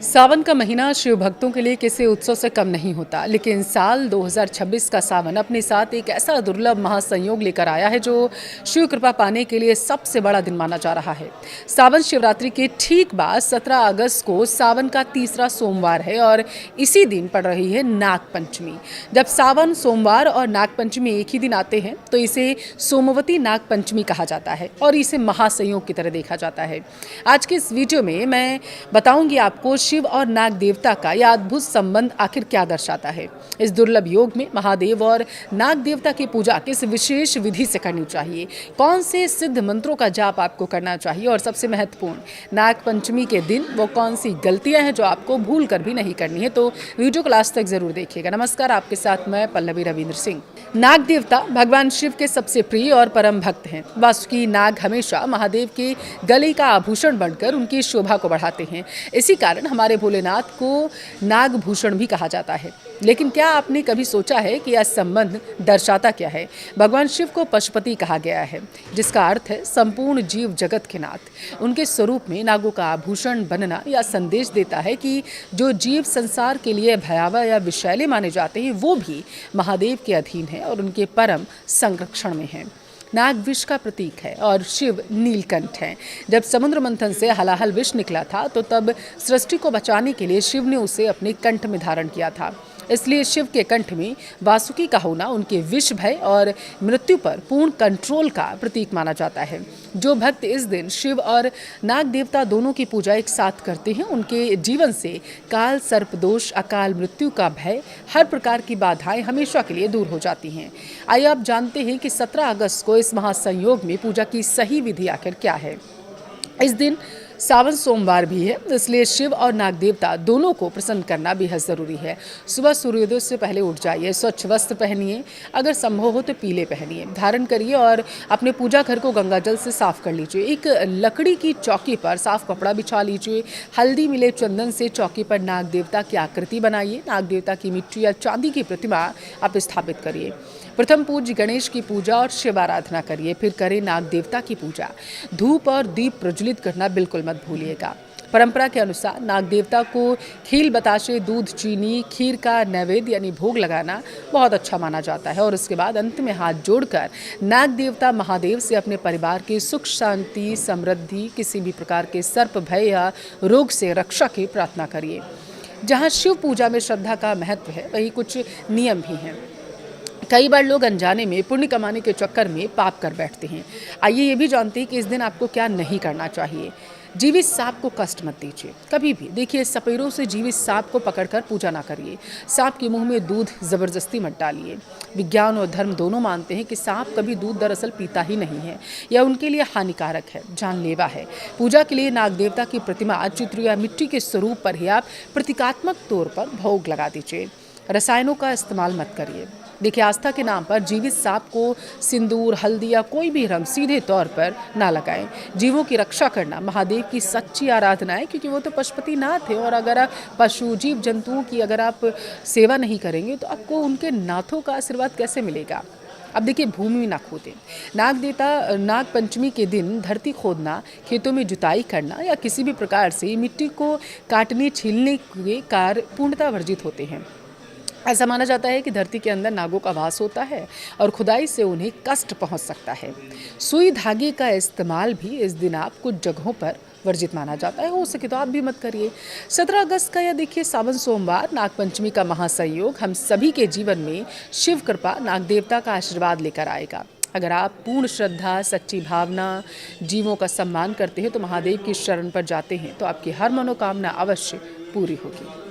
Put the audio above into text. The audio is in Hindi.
सावन का महीना शिव भक्तों के लिए किसी उत्सव से कम नहीं होता, लेकिन साल 2026 का सावन अपने साथ एक ऐसा दुर्लभ महासंयोग लेकर आया है जो शिव कृपा पाने के लिए सबसे बड़ा दिन माना जा रहा है। सावन शिवरात्रि के ठीक बाद 17 अगस्त को सावन का तीसरा सोमवार है और इसी दिन पड़ रही है नाग पंचमी। जब सावन सोमवार और नाग पंचमी एक ही दिन आते हैं तो इसे सोमवती नाग पंचमी कहा जाता है और इसे महासंयोग की तरह देखा जाता है। आज के इस वीडियो में मैं बताऊंगी आपको शिव और नाग देवता का यह अद्भुत संबंध आखिर क्या दर्शाता है। इस दुर्लभ योग में महादेव और नाग देवता की पूजा किस विशेष विधि से करनी चाहिए, कौन से सिद्ध मंत्रों का जाप आपको करना चाहिए और सबसे महत्वपूर्ण नाग पंचमी के दिन वो कौन सी गलतियां हैं जो आपको भूल कर भी नहीं करनी है। तो वीडियो को लास्ट तक जरूर देखिएगा। नमस्कार, आपके साथ मैं पल्लवी रविंद्र सिंह। नाग देवता भगवान शिव के सबसे प्रिय और परम भक्त हैं। वासुकी नाग हमेशा महादेव के गले का आभूषण बनकर उनकी शोभा को बढ़ाते हैं। इसी कारण हमारे भोलेनाथ को नागभूषण भी कहा जाता है। लेकिन क्या आपने कभी सोचा है कि यह संबंध दर्शाता क्या है? भगवान शिव को पशुपति कहा गया है, जिसका अर्थ है संपूर्ण जीव जगत के नाथ। उनके स्वरूप में नागों का आभूषण बनना यह संदेश देता है कि जो जीव संसार के लिए भयावह या विषैले माने जाते हैं वो भी महादेव के अधीन है और उनके परम संरक्षण में है। नाग विष का प्रतीक है और शिव नीलकंठ है। जब समुद्र मंथन से हलाहल विष निकला था तो तब सृष्टि को बचाने के लिए शिव ने उसे अपने कंठ में धारण किया था। इसलिए शिव के कंठ में वासुकी का होना उनके विष भय और मृत्यु पर पूर्ण कंट्रोल का प्रतीक माना जाता है। जो भक्त इस दिन शिव और नाग देवता दोनों की पूजा एक साथ करते हैं, उनके जीवन से काल सर्प दोष, अकाल मृत्यु का भय, हर प्रकार की बाधाएं हमेशा के लिए दूर हो जाती हैं। आइए आप जानते हैं कि 17 अगस्त को इस महासंयोग में पूजा की सही विधि आखिर क्या है। इस दिन सावन सोमवार भी है, इसलिए शिव और नाग देवता दोनों को प्रसन्न करना बेहद ज़रूरी है। सुबह सूर्योदय से पहले उठ जाइए, स्वच्छ वस्त्र पहनिए, अगर संभव हो तो पीले पहनिए, धारण करिए और अपने पूजा घर को गंगा जल से साफ कर लीजिए। एक लकड़ी की चौकी पर साफ कपड़ा बिछा लीजिए। हल्दी मिले चंदन से चौकी पर नाग देवता की आकृति बनाइए। नाग देवता की मिट्टी या चांदी की प्रतिमा आप स्थापित करिए। प्रथम पूज्य गणेश की पूजा और शिव आराधना करिए, फिर करें नाग देवता की पूजा। धूप और दीप प्रज्वलित करना बिल्कुल मत भूलिएगा। परंपरा के अनुसार नाग देवता को खील, बताशे, दूध, चीनी, खीर का नैवेद्य यानी भोग लगाना बहुत अच्छा माना जाता है और उसके बाद अंत में हाथ जोड़कर नाग देवता महादेव से अपने परिवार की सुख शांति, समृद्धि, किसी भी प्रकार के सर्प भय या रोग से रक्षा की प्रार्थना करिए। जहाँ शिव पूजा में श्रद्धा का महत्व है, वहीं कुछ नियम भी हैं। कई बार लोग अनजाने में पुण्य कमाने के चक्कर में पाप कर बैठते हैं। आइए ये भी जानते हैं कि इस दिन आपको क्या नहीं करना चाहिए। जीवित सांप को कष्ट मत दीजिए कभी भी। देखिए, सपेरों से जीवित सांप को पकड़कर पूजा ना करिए। सांप के मुंह में दूध जबरदस्ती मत डालिए। विज्ञान और धर्म दोनों मानते हैं कि सांप कभी दूध दरअसल पीता ही नहीं है, यह उनके लिए हानिकारक है, जानलेवा है। पूजा के लिए नाग देवता की प्रतिमा, चित्र या मिट्टी के स्वरूप पर ही आप प्रतीकात्मक तौर पर भोग लगा दीजिए। रसायनों का इस्तेमाल मत करिए। देखिए, आस्था के नाम पर जीवित सांप को सिंदूर, हल्दी या कोई भी रंग सीधे तौर पर ना लगाएं। जीवों की रक्षा करना महादेव की सच्ची आराधना है, क्योंकि वो तो पशुपति नाथ है और अगर आप पशु, जीव जंतुओं की अगर आप सेवा नहीं करेंगे तो आपको उनके नाथों का आशीर्वाद कैसे मिलेगा। अब देखिए, भूमि ना खोदें। नाग देवता नाग पंचमी के दिन धरती खोदना, खेतों में जुताई करना या किसी भी प्रकार से मिट्टी को काटने, छीलने के कार्य पूर्णतः वर्जित होते हैं। ऐसा माना जाता है कि धरती के अंदर नागों का वास होता है और खुदाई से उन्हें कष्ट पहुंच सकता है। सुई धागे का इस्तेमाल भी इस दिन आप कुछ जगहों पर वर्जित माना जाता है, हो सके तो आप भी मत करिए। 17 अगस्त का यह देखिए सावन सोमवार नाग पंचमी का महासंयोग हम सभी के जीवन में शिव कृपा, नाग देवता का आशीर्वाद लेकर आएगा। अगर आप पूर्ण श्रद्धा, सच्ची भावना, जीवों का सम्मान करते हैं तो महादेव की शरण पर जाते हैं तो आपकी हर मनोकामना अवश्य पूरी होगी।